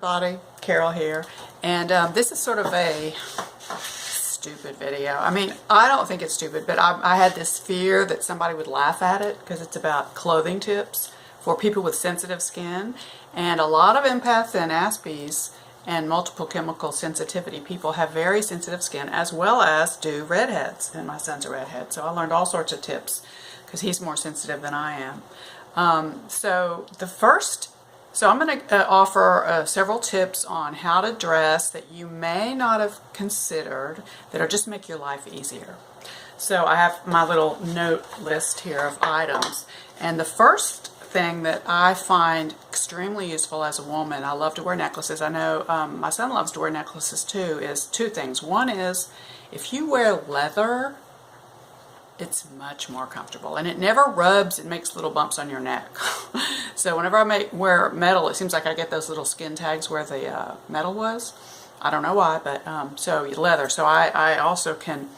everybody, Carol here, and this is sort of a stupid video. I mean, I don't think it's stupid, but I had this fear that somebody would laugh at it because it's about clothing tips for people with sensitive skin, and a lot of empaths and Aspies and multiple chemical sensitivity people have very sensitive skin, as well as do redheads, and my son's a redhead, so I learned all sorts of tips because he's more sensitive than I am. So I'm going to offer several tips on how to dress that you may not have considered that'll just make your life easier. So I have my little note list here of items, and the first thing that I find extremely useful as a woman, I love to wear necklaces. I know my son loves to wear necklaces too, is two things. One is if you wear leather, it's much more comfortable, and it never rubs. It makes little bumps on your neck. So whenever I wear metal, it seems like I get those little skin tags where the metal was. I don't know why, but so leather. So I also can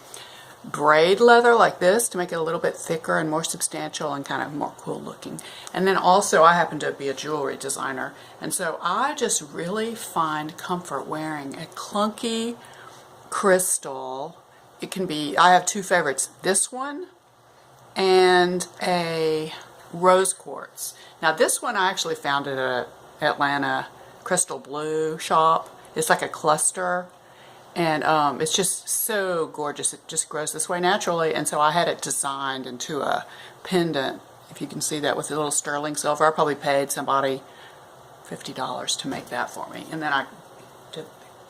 braid leather like this to make it a little bit thicker and more substantial and kind of more cool looking. And then also I happen to be a jewelry designer, and so I just really find comfort wearing a clunky crystal. It can be, I have two favorites, this one and a rose quartz. Now this one I actually found at a Atlanta crystal blue shop. It's like a cluster, and it's just so gorgeous. It just grows this way naturally, and so I had it designed into a pendant, if you can see that, with a little sterling silver. I probably paid somebody $50 to make that for me, and then I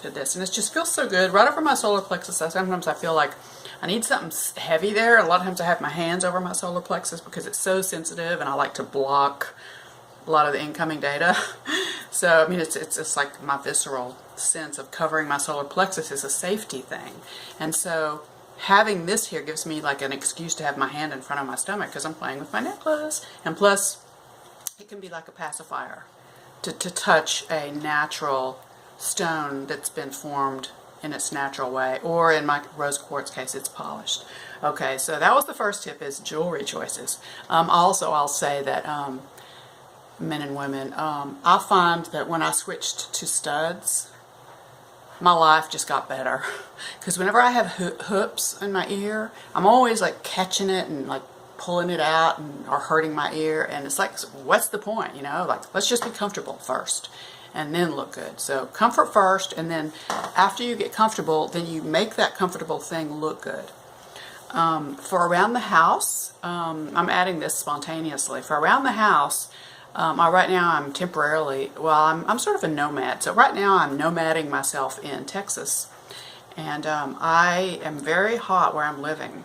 did this, and it just feels so good right over my solar plexus. Sometimes I feel like I need something heavy there. A lot of times I have my hands over my solar plexus because it's so sensitive, and I like to block a lot of the incoming data. So I mean, it's just like my visceral sense of covering my solar plexus is a safety thing, and so having this here gives me like an excuse to have my hand in front of my stomach because I'm playing with my necklace, and plus it can be like a pacifier to touch a natural stone that's been formed in its natural way, or in my rose quartz case, it's polished. Okay, so that was the first tip, is jewelry choices. Also, I'll say that men and women, I find that when I switched to studs, my life just got better. Because whenever I have hoops in my ear, I'm always like catching it and like pulling it out or hurting my ear, and it's like, what's the point, you know? Like, let's just be comfortable first and then look good. So comfort first, and then after you get comfortable, then you make that comfortable thing look good. For around the house, I'm adding this spontaneously. For around the house, right now I'm temporarily, well, I'm sort of a nomad. So right now I'm nomading myself in Texas, and I am very hot where I'm living.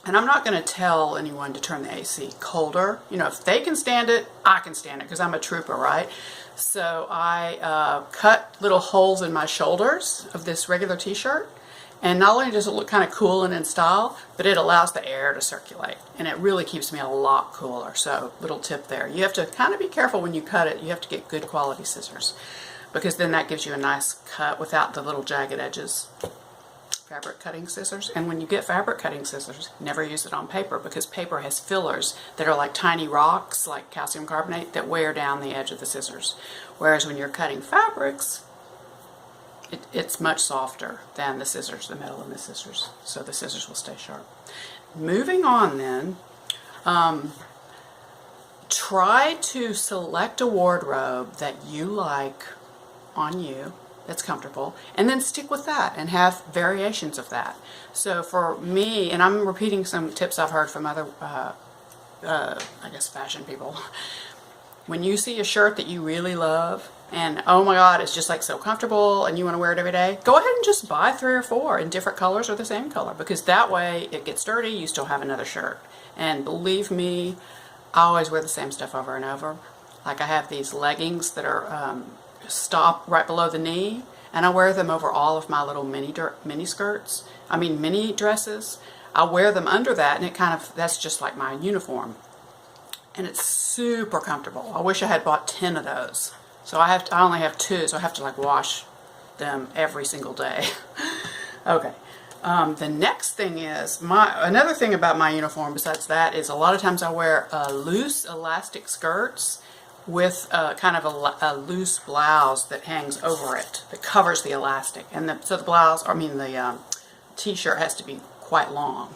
And I'm not going to tell anyone to turn the AC colder. You know, if they can stand it, I can stand it, because I'm a trooper, right? So I cut little holes in my shoulders of this regular t-shirt, and not only does it look kind of cool and in style, but it allows the air to circulate, and it really keeps me a lot cooler. So little tip there. You have to kind of be careful when you cut it. You have to get good quality scissors, because then that gives you a nice cut without the little jagged edges. Fabric cutting scissors. And when you get fabric cutting scissors, never use it on paper, because paper has fillers that are like tiny rocks, like calcium carbonate, that wear down the edge of the scissors. Whereas when you're cutting fabrics, it's much softer than the scissors, the metal in the scissors, so the scissors will stay sharp. Moving on then, try to select a wardrobe that you like on you, that's comfortable, and then stick with that and have variations of that. So for me, and I'm repeating some tips I've heard from other, I guess, fashion people. When you see a shirt that you really love, and oh my God, it's just like so comfortable, and you want to wear it every day, go ahead and just buy 3 or 4 in different colors or the same color, because that way it gets dirty, you still have another shirt. And believe me, I always wear the same stuff over and over. Like I have these leggings that are stop right below the knee, and I wear them over all of my little mini dresses. I wear them under that, and it kind of, that's just like my uniform, and it's super comfortable. I wish I had bought 10 of those. So I only have 2, so I have to like wash them every single day. Okay. The next thing is, another thing about my uniform besides that is a lot of times I wear loose elastic skirts with kind of a loose blouse that hangs over it, that covers the elastic. And so the blouse, the t-shirt has to be quite long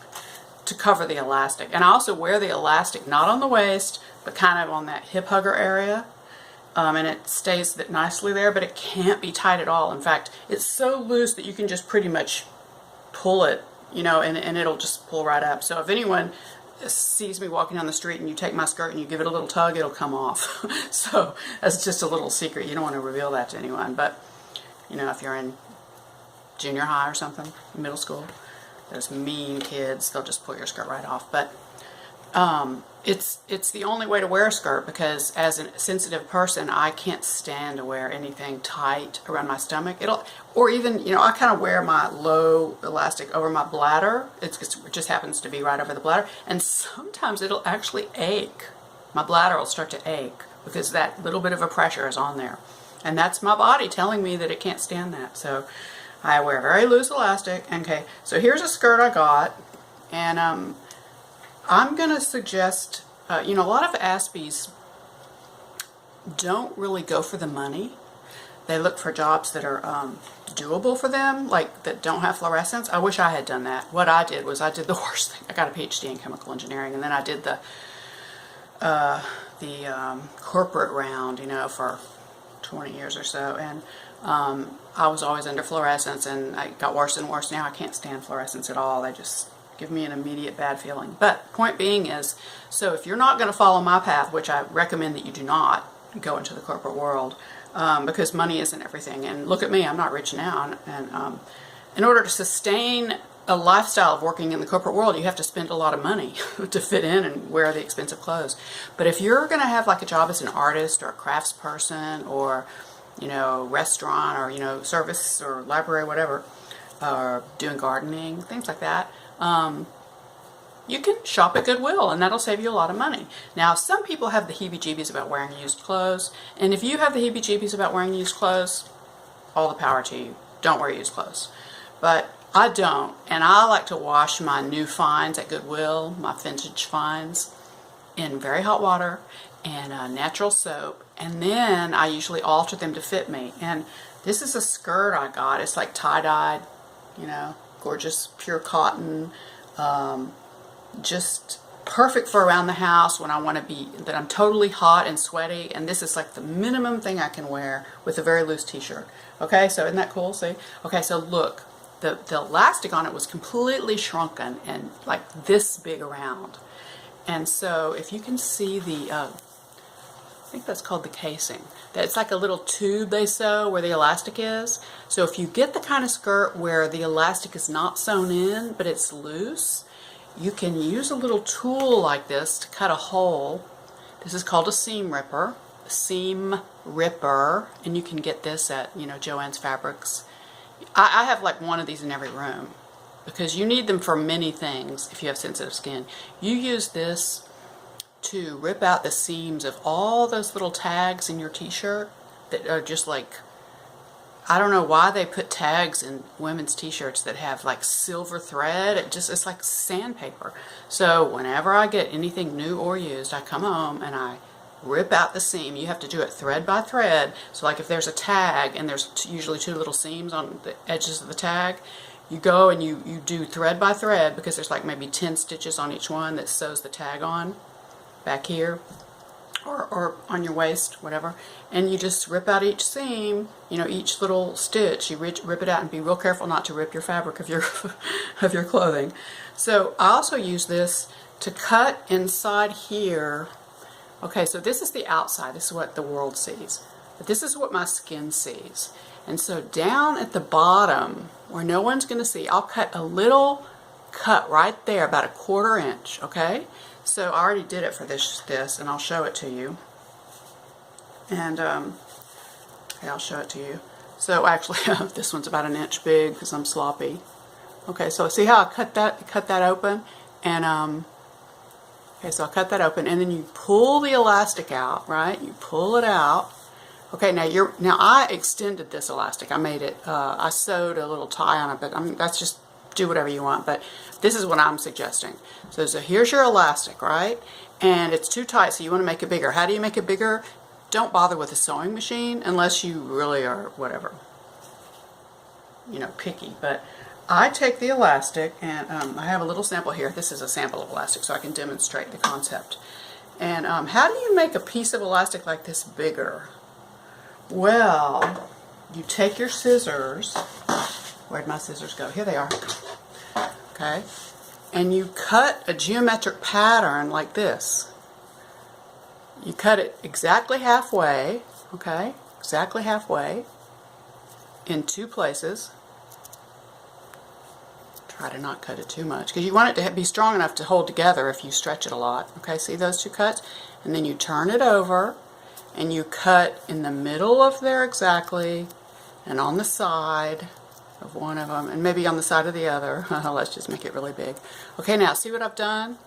to cover the elastic. And I also wear the elastic not on the waist, but kind of on that hip hugger area. And it stays nicely there, but it can't be tight at all. In fact, it's so loose that you can just pretty much pull it, and it'll just pull right up. So if anyone sees me walking down the street and you take my skirt and you give it a little tug, it'll come off. So that's just a little secret. You don't want to reveal that to anyone, but if you're in junior high or something, middle school, those mean kids, they'll just pull your skirt right off. But it's the only way to wear a skirt, because as a sensitive person, I can't stand to wear anything tight around my stomach. Or even, I kind of wear my low elastic over my bladder. It just happens to be right over the bladder. And sometimes it'll actually ache. My bladder will start to ache because that little bit of a pressure is on there. And that's my body telling me that it can't stand that. So I wear very loose elastic. Okay, so here's a skirt I got. And I'm going to suggest, a lot of Aspies don't really go for the money. They look for jobs that are doable for them, like that don't have fluorescence. I wish I had done that. What I did was I did the worst thing. I got a PhD in chemical engineering, and then I did the corporate round, for 20 years or so, and I was always under fluorescence, and it got worse and worse. Now I can't stand fluorescence at all. They just give me an immediate bad feeling. But point being is, so if you're not going to follow my path, which I recommend that you do not go into the corporate world, because money isn't everything. And look at me, I'm not rich now. And in order to sustain a lifestyle of working in the corporate world, you have to spend a lot of money to fit in and wear the expensive clothes. But if you're going to have like a job as an artist or a craftsperson or, restaurant or, service or library, whatever, or doing gardening, things like that, you can shop at Goodwill, and that'll save you a lot of money. Now, some people have the heebie-jeebies about wearing used clothes, and if you have the heebie-jeebies about wearing used clothes, all the power to you. Don't wear used clothes. But I don't, and I like to wash my new finds at Goodwill, my vintage finds, in very hot water and natural soap, and then I usually alter them to fit me. And this is a skirt I got. It's like tie-dyed, gorgeous pure cotton, just perfect for around the house when I want to be, that I'm totally hot and sweaty, and this is like the minimum thing I can wear with a very loose t-shirt. Okay, so isn't that cool? See? Okay, so look, the elastic on it was completely shrunken and like this big around. And so if you can see the, I think that's called the casing. It's like a little tube they sew where the elastic is. So if you get the kind of skirt where the elastic is not sewn in, but it's loose, you can use a little tool like this to cut a hole. This is called a seam ripper. And you can get this at, Joann's Fabrics. I have like one of these in every room because you need them for many things if you have sensitive skin. You use this to rip out the seams of all those little tags in your t-shirt that are just like, I don't know why they put tags in women's t-shirts that have like silver thread. It's like sandpaper. So whenever I get anything new or used, I come home and I rip out the seam. You have to do it thread by thread. So like if there's a tag and there's usually two little seams on the edges of the tag, you go and you do thread by thread, because there's like maybe 10 stitches on each one that sews the tag on back here or on your waist, whatever, and you just rip out each seam, each little stitch. You rip it out and be real careful not to rip your fabric of your of your clothing. So I also use this to cut inside here. Okay, so this is the outside. This is what the world sees. But this is what my skin sees. And so down at the bottom, where no one's going to see, I'll cut a little cut right there, about 1/4 inch, okay? So I already did it for this, and I'll show it to you. And, okay, I'll show it to you. So actually, this one's about 1 inch big because I'm sloppy. Okay, so see how I cut that open? And, okay, so I cut that open, and then you pull the elastic out, right? You pull it out. Okay, now I extended this elastic. I made it, I sewed a little tie on it, but that's just, do whatever you want, but this is what I'm suggesting. So here's your elastic, right? And it's too tight, so you want to make it bigger. How do you make it bigger? don't bother with a sewing machine unless you really are, whatever, you know, picky. But I take the elastic, and I have a little sample here. This is a sample of elastic, so I can demonstrate the concept. And how do you make a piece of elastic like this bigger? Well, you take your scissors. Where'd my scissors go? Here they are. Okay. And you cut a geometric pattern like this. You cut it exactly halfway, okay? Exactly halfway in 2 places. Try to not cut it too much because you want it to be strong enough to hold together if you stretch it a lot. Okay, see those 2 cuts? And then you turn it over and you cut in the middle of there exactly, and on the side of one of them, and maybe on the side of the other. Let's just make it really big. Okay, now see what I've done?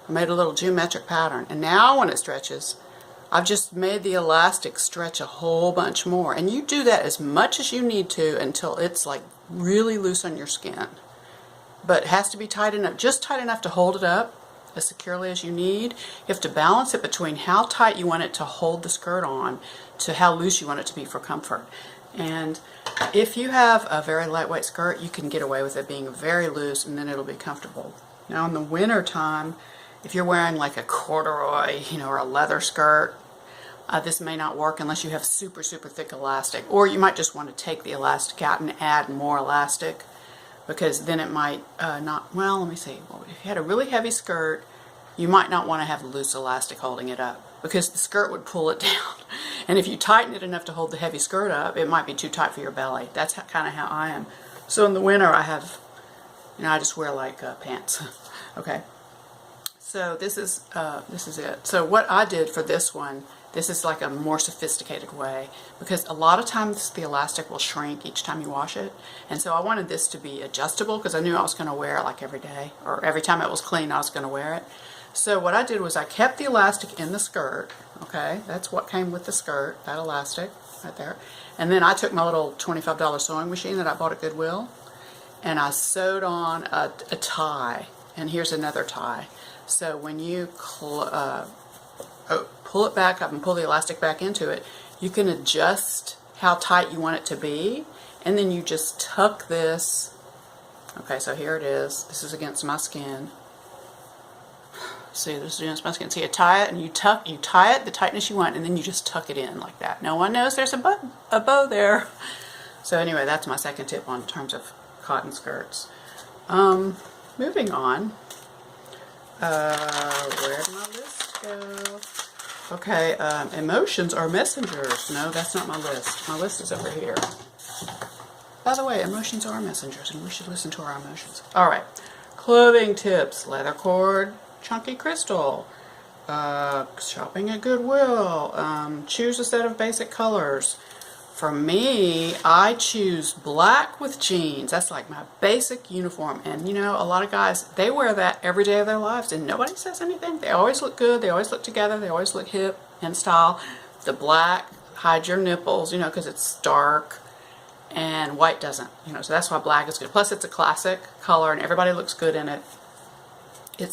I made a little geometric pattern, and now when it stretches, I've just made the elastic stretch a whole bunch more. And you do that as much as you need to until it's like really loose on your skin. But it has to be tight enough, just tight enough to hold it up as securely as you need. You have to balance it between how tight you want it to hold the skirt on to how loose you want it to be for comfort. And if you have a very lightweight skirt, you can get away with it being very loose, and then it'll be comfortable. Now in the winter time, if you're wearing like a corduroy, you know, or a leather skirt, this may not work unless you have super, super thick elastic. Or you might just want to take the elastic out and add more elastic, because then it might not, well, let me see. Well, if you had a really heavy skirt, you might not want to have loose elastic holding it up, because the skirt would pull it down. And if you tighten it enough to hold the heavy skirt up, it might be too tight for your belly. That's kind of how I am. So in the winter, I have, you know, I just wear like pants. Okay. So this is it. So what I did for this one, this is like a more sophisticated way, because a lot of times the elastic will shrink each time you wash it. And so I wanted this to be adjustable because I knew I was going to wear it like every day, or every time it was clean I was going to wear it. So what I did was I kept the elastic in the skirt. Okay, that's what came with the skirt, that elastic right there. And then I took my little $25 sewing machine that I bought at Goodwill, and I sewed on a tie. And here's another tie. So when you pull it back up and pull the elastic back into it, you can adjust how tight you want it to be, and then you just tuck this. Okay, so here it is. This is against my skin. See, this is against my skin. So you tie it, and you tie it the tightness you want, and then you just tuck it in like that. No one knows there's a bow there. So anyway, that's my second tip on terms of cotton skirts. Moving on. Where did my list go? Okay, emotions are messengers. No, that's not my list. My list is over here. By the way, emotions are messengers, and we should listen to our emotions. All right, clothing tips: leather cord, chunky crystal, shopping at Goodwill, choose a set of basic colors. For me, I choose black with jeans. That's like my basic uniform. And you know, a lot of guys, they wear that every day of their lives and nobody says anything. They always look good. They always look together. They always look hip and style. The black hides your nipples, you know, because it's dark, and white doesn't, you know, so that's why black is good. Plus it's a classic color and everybody looks good in it.